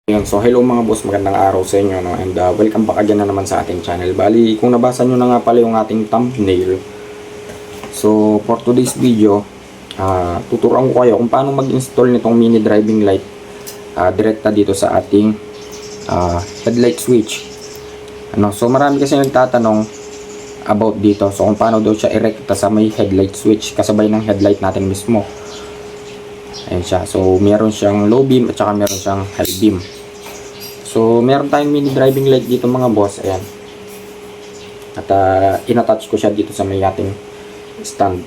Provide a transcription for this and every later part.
Yun, so hello mga boss, magandang araw sa inyo, no? And welcome back again na naman sa ating channel. Bali, kung nabasa nyo na nga pala yung ating thumbnail, so for today's video, tuturuan ko kayo kung paano mag-install nitong mini driving light direkta dito sa ating headlight switch. So marami kasi nagtatanong about dito, so kung paano daw siya irekta sa may headlight switch kasabay ng headlight natin mismo. Ayan siya. So, meron siyang low beam at saka meron siyang high beam. So, meron tayong mini driving light dito mga boss. Ayan. At inattach ko siya dito sa may ating stand.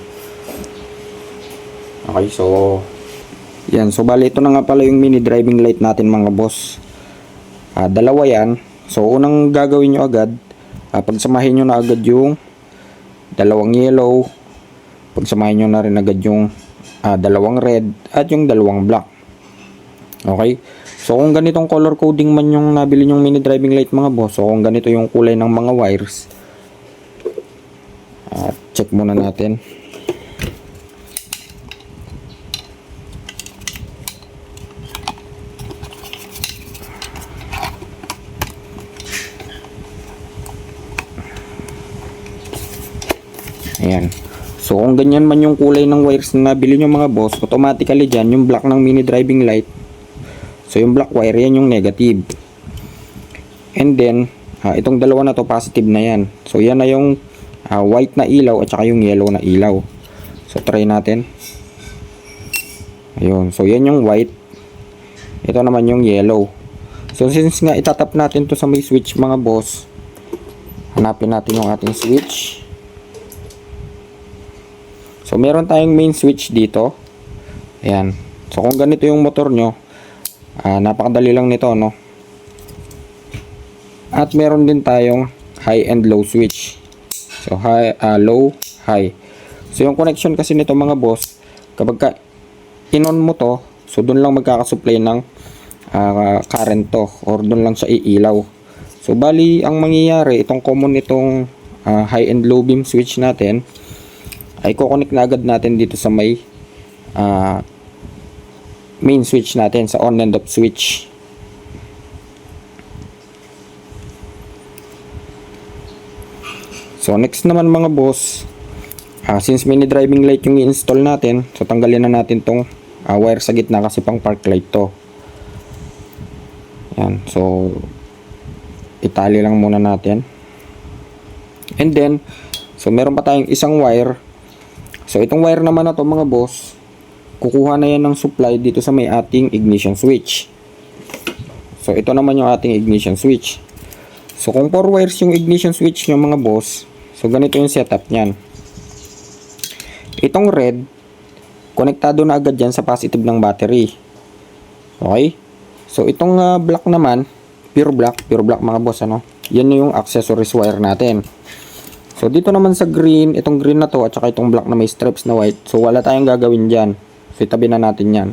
Okay, so yan. So, bali ito na nga pala yung mini driving light natin mga boss. Dalawa yan. So, unang gagawin nyo agad, pagsamahin nyo na agad yung dalawang yellow. Pagsamahin nyo na rin agad yung dalawang red at yung dalawang black. Okay, so kung ganitong color coding man yung nabili yung mini driving light mga boss, so kung ganito yung kulay ng mga wires, check muna natin. Ayan. So kung ganyan man yung kulay ng wires na nabili nyo mga boss, automatically dyan yung black ng mini driving light, so yung black wire yan yung negative. And then itong dalawa na to positive na yan. So yan na yung white na ilaw at saka yung yellow na ilaw. So try natin. Ayun. So yan yung white. Ito naman yung yellow. So since nga itatap natin to sa may switch mga boss, hanapin natin yung ating switch. So, meron tayong main switch dito. Ayan. So, kung ganito yung motor nyo, napakadali lang nito, no? At meron din tayong high and low switch. So, high, low, high. So, yung connection kasi nito mga boss, kapag in-on mo to, so doon lang magkakasupply ng current to, or doon lang siya iilaw. So, bali, ang mangyayari, itong common itong high and low beam switch natin, ay kukonek na agad natin dito sa may main switch natin, sa on and off switch. So next naman mga boss, since mini driving light yung i-install natin, so tanggalin na natin tong wire sa gitna kasi pang park light to. Yan, so itali lang muna natin. And then, so meron pa tayong isang wire. So itong wire naman na to mga boss, kukuha na yan ng supply dito sa may ating ignition switch. So ito naman yung ating ignition switch. So kung 4 wires yung ignition switch nyo mga boss, so ganito yung setup nyan. Itong red, konektado na agad yan sa positive ng battery. Okay? So itong black naman, pure black mga boss, ano? Yan yung accessories wire natin. So dito naman sa green, itong green na to at saka itong black na may stripes na white, so wala tayong gagawin dyan. So itabi na natin yan.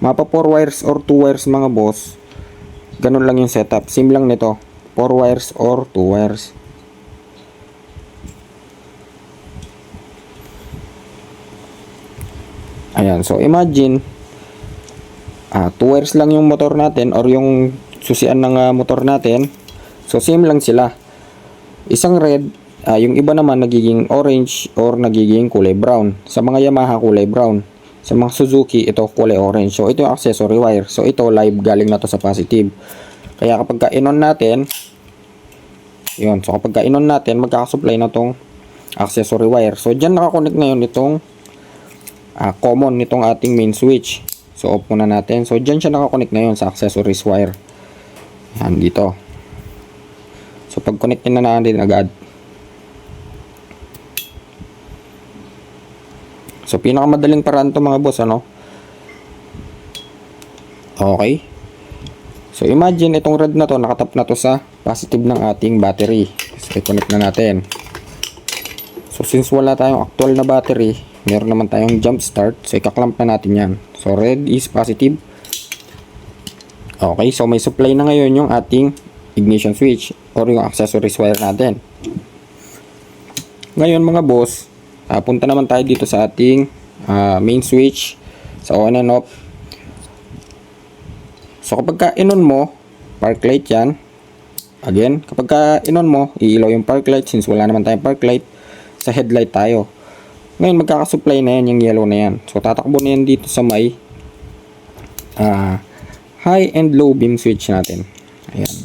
Mapa 4 wires or 2 wires mga boss, ganun lang yung setup. Same lang nito, 4 wires or 2 wires. Ayan, so imagine 2 wires lang yung motor natin or yung susian ng motor natin. So same lang sila. Isang red, yung iba naman nagiging orange or nagiging kulay brown. Sa mga Yamaha kulay brown, sa mga Suzuki ito kulay orange. So ito yung accessory wire. So ito live, galing na to sa positive. Kaya kapag ka-in-on natin, yun, so kapag ka-in-on natin, magkakasupply na tong accessory wire. So dyan nakakonect ngayon itong common nitong ating main switch. So off muna natin. So dyan siya nakakonect ngayon sa accessories wire. Yan dito. So pag connect na natin agad. So pinakamadaling paraan to mga boss, ano? Okay. So imagine itong red na to, nakatap na to sa positive ng ating battery. So i-connect na natin. So since wala tayong actual na battery, meron naman tayong jump start. So ikaklamp na natin yan. So red is positive. Okay, so may supply na ngayon yung ating ignition switch or yung accessories wire natin. Ngayon mga boss, punta naman tayo dito sa ating main switch sa on and off. So kapag ka inon mo, park light yan. Again, kapag ka inon mo, iilaw yung park light since wala naman tayong park light. Sa headlight tayo. Ngayon, magkakasupply na yan yung yellow na yan. So tatakbo na yan dito sa may high and low beam switch natin. Ayan.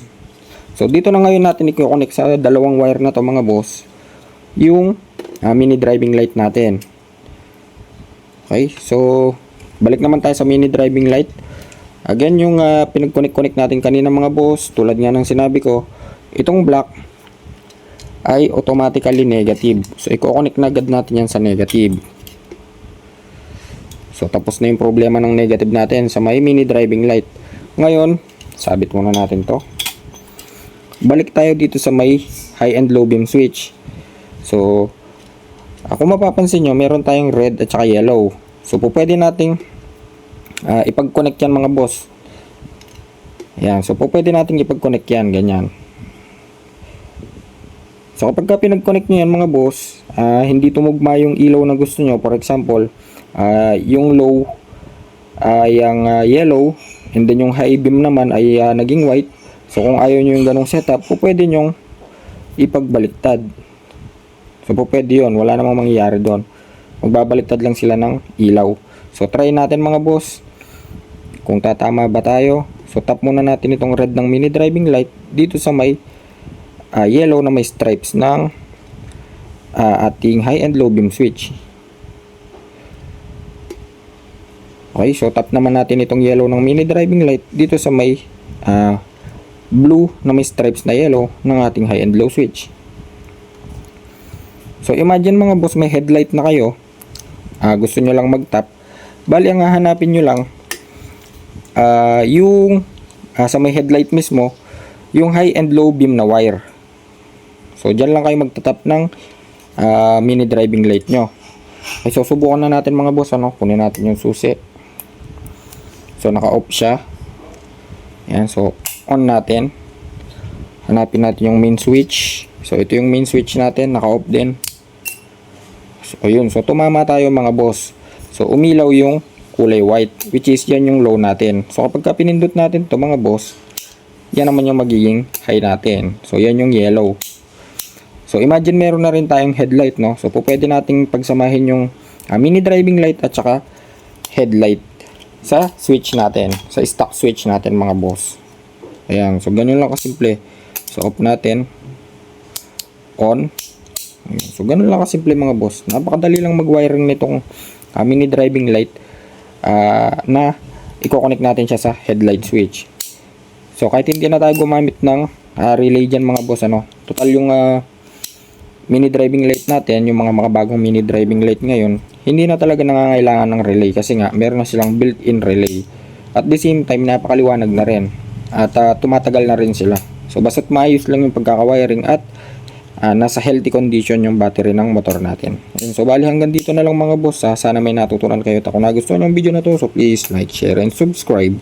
So dito na ngayon natin i-connect sa dalawang wire na to mga boss, yung mini driving light natin. Okay, so balik naman tayo sa mini driving light. Again, yung pinag-connect natin kanina mga boss, tulad nga ng sinabi ko, itong black ay automatically negative. So i-connect na agad natin yan sa negative. So tapos na yung problema ng negative natin sa may mini driving light. Ngayon, sabit muna natin to. Balik tayo dito sa may high and low beam switch. So kung mapapansin nyo, meron tayong red at saka yellow. So pwede nating ipag-connect yan mga boss. Yan. So pwede nating ipag-connect yan, ganyan. So kapag ka pinag-connect nyo yan mga boss, hindi tumugma yung ilaw na gusto nyo. For example, yung low ay ang yellow, and then yung high beam naman ay naging white. So kung ayaw nyo yung ganong setup, pwede nyo ipagbaliktad. So pwede yun, wala namang mangyayari doon. Magbabaliktad lang sila ng ilaw. So try natin mga boss kung tatama ba tayo. So tap muna natin itong red ng mini driving light dito sa may yellow na may stripes ng ating high and low beam switch. Okay, so tap naman natin itong yellow ng mini driving light dito sa may blue na may stripes na yellow ng ating high and low switch. So imagine mga boss, may headlight na kayo, gusto nyo lang mag-tap, bali ang hahanapin nyo lang yung sa may headlight mismo, yung high and low beam na wire. So dyan lang kayo magtatap ng mini driving light nyo. Okay, so subukan na natin mga boss, kunin natin yung susi. So naka-off siya. Yan, so on natin. Hanapin natin yung main switch. So ito yung main switch natin, naka-off din. So yun, so tumama tayo mga boss. So umilaw yung kulay white, which is yan yung low natin. So kapag ka pinindot natin to mga boss, yan naman yung magiging high natin. So yan yung yellow. So imagine meron na rin tayong headlight, no? So pwede nating pagsamahin yung mini driving light at saka headlight sa switch natin, sa stock switch natin mga boss. Ayan, so ganun lang kasimple. So off natin, on. Ayan, so ganun lang kasimple mga boss. Napakadali lang mag-wiring nitong mini driving light na i-connect natin siya sa headlight switch. So kahit hindi na tayo gumamit ng relay dyan mga boss, total yung mini driving light natin, yung mga bagong mini driving light ngayon, hindi na talaga nangangailangan ng relay kasi nga meron na silang built-in relay. At the same time, napakaliwanag na rin at tumatagal na rin sila. So basta't maayos lang yung pagkaka-wiring at nasa healthy condition yung battery ng motor natin. So bali hanggang dito na lang mga boss. Sana may natutunan kayo. At kung nagustuhan yung video na to, so please like, share, and subscribe.